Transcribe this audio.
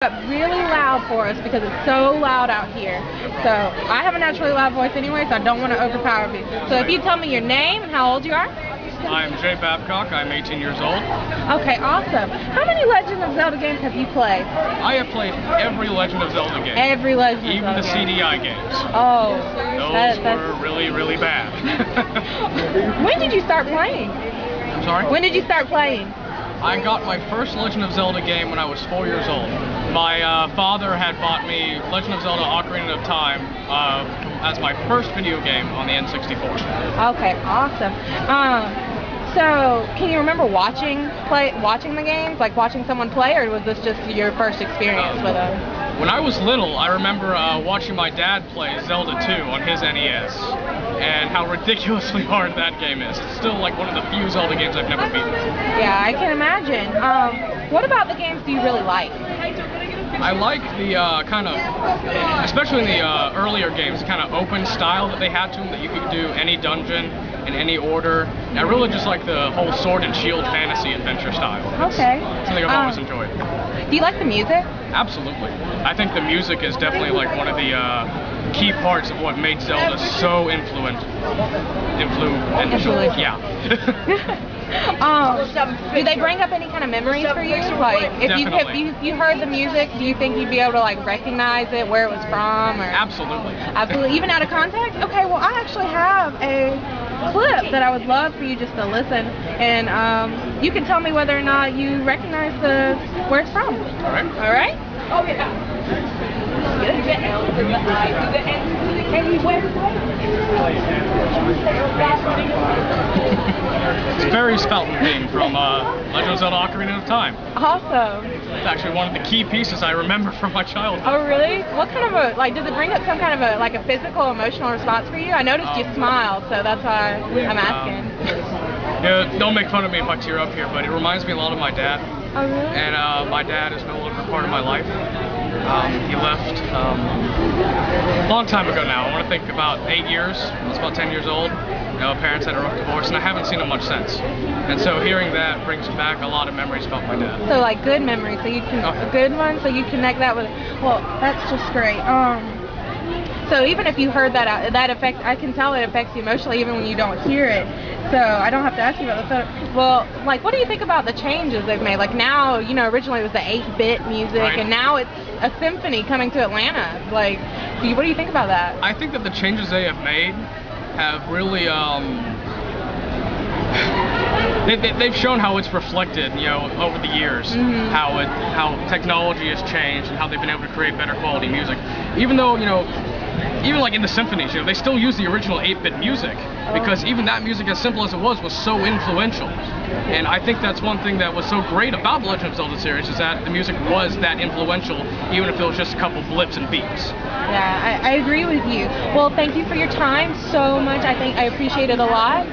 Up really loud for us because it's so loud out here. So I have a naturally loud voice anyway, so I don't want to overpower you. So if you tell me your name and how old you are. I'm Jay Babcock. I'm 18 years old. Okay, awesome. How many Legend of Zelda games have you played? I have played every Legend of Zelda game. Every Legend of Zelda Even the CDI games. Oh. Those were really, really bad. When did you start playing? I'm sorry? When did you start playing? I got my first Legend of Zelda game when I was 4 years old. My father had bought me Legend of Zelda Ocarina of Time as my first video game on the N64. Okay, awesome. So, can you remember watching the games, like watching someone play, or was this just your first experience with them? When I was little, I remember watching my dad play Zelda 2 on his NES, and how ridiculously hard that game is. It's still like one of the few Zelda games I've never beaten. Yeah, I can imagine. What about the games do you really like? I like the kind of, especially in the earlier games, kind of open style that they had to them, that you could do any dungeon in any order. And I really just like the whole sword and shield fantasy adventure style. Okay. It's something I've always enjoyed. Do you like the music? Absolutely. I think the music is definitely like one of the key parts of what made Zelda so influential. Yeah. Do they bring up any kind of memories for you? Like, if you heard the music, do you think you'd be able to like recognize it, where it was from? Or? Absolutely. Absolutely. Even out of context? Okay. Well, I actually have a clip that I would love for you just to listen, and you can tell me whether or not you recognize where it's from. All right. All right. Oh yeah. Do the L to the I to the N to the K. It's a very Spelton theme from Legend of Zelda Ocarina of Time. Awesome. It's actually one of the key pieces I remember from my childhood. Oh really? What kind of does it bring up some kind of a physical, emotional response for you? I noticed you smiled, so that's why I'm asking. Yeah, don't make fun of me if I tear up here, but it reminds me a lot of my dad. Oh really? And my dad is no longer part of my life. He left a long time ago now. I want to think about 8 years. I was about 10 years old. Parents had a rough divorce, and I haven't seen him much since. And so hearing that brings back a lot of memories about my dad. So like good memories, so you can a good one, so you connect that with. Well, that's just great. So even if you heard that affects, I can tell it affects you emotionally even when you don't hear it. So I don't have to ask you about the photo. Well, like, what do you think about the changes they've made? Like now, originally it was the 8-bit music, right, and now it's a symphony coming to Atlanta. Like, what do you think about that? I think that the changes they have made have really, they've shown how it's reflected, over the years, how technology has changed and how they've been able to create better quality music. Even though, even like in the symphonies, they still use the original 8-bit music, because even that music, as simple as it was so influential. And I think that's one thing that was so great about the Legend of Zelda series, is that the music was that influential, even if it was just a couple blips and beats. Yeah, I agree with you. Well, thank you for your time so much. I appreciate it a lot.